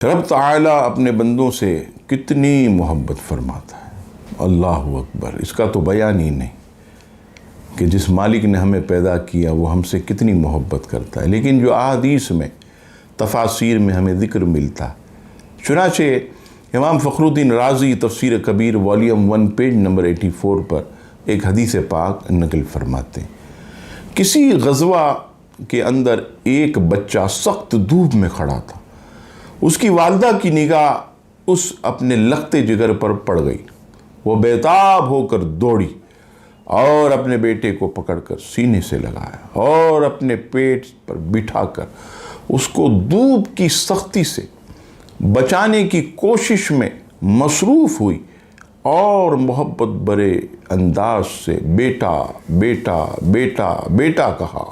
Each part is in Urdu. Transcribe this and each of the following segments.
رب تعالی اپنے بندوں سے کتنی محبت فرماتا ہے، اللہ اکبر، اس کا تو بیان ہی نہیں کہ جس مالک نے ہمیں پیدا کیا وہ ہم سے کتنی محبت کرتا ہے۔ لیکن جو احادیث میں تفاسیر میں ہمیں ذکر ملتا ہے، چنانچہ امام فخر الدین رازی تفسیر کبیر والیوم 1 پیج نمبر 84 پر ایک حدیث پاک نقل فرماتے ہیں، کسی غزوہ کے اندر ایک بچہ سخت دھوپ میں کھڑا تھا، اس کی والدہ کی نگاہ اس اپنے لخت جگر پر پڑ گئی، وہ بیتاب ہو کر دوڑی اور اپنے بیٹے کو پکڑ کر سینے سے لگایا اور اپنے پیٹ پر بٹھا کر اس کو دھوپ کی سختی سے بچانے کی کوشش میں مصروف ہوئی اور محبت برے انداز سے بیٹا بیٹا بیٹا بیٹا کہا۔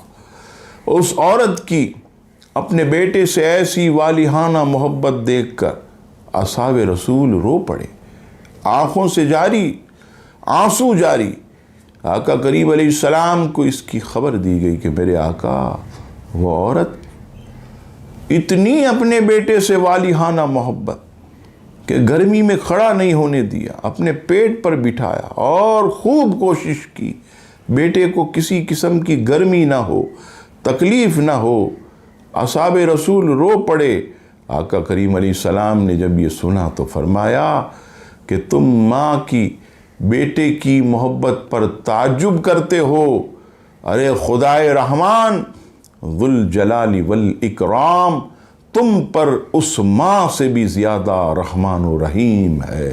اس عورت کی اپنے بیٹے سے ایسی والہانہ محبت دیکھ کر اصحاب رسول رو پڑے، آنکھوں سے آنسو جاری۔ آقا کریم علیہ السلام کو اس کی خبر دی گئی کہ میرے آقا، وہ عورت اتنی اپنے بیٹے سے والہانہ محبت کہ گرمی میں کھڑا نہیں ہونے دیا، اپنے پیٹ پر بٹھایا اور خوب کوشش کی بیٹے کو کسی قسم کی گرمی نہ ہو، تکلیف نہ ہو۔ اصحاب رسول رو پڑے۔ آقا کریم علیہ السلام نے جب یہ سنا تو فرمایا کہ تم ماں کی بیٹے کی محبت پر تعجب کرتے ہو، ارے خدائے رحمان ذوالجلال والاکرام تم پر اس ماں سے بھی زیادہ رحمان و رحیم ہے۔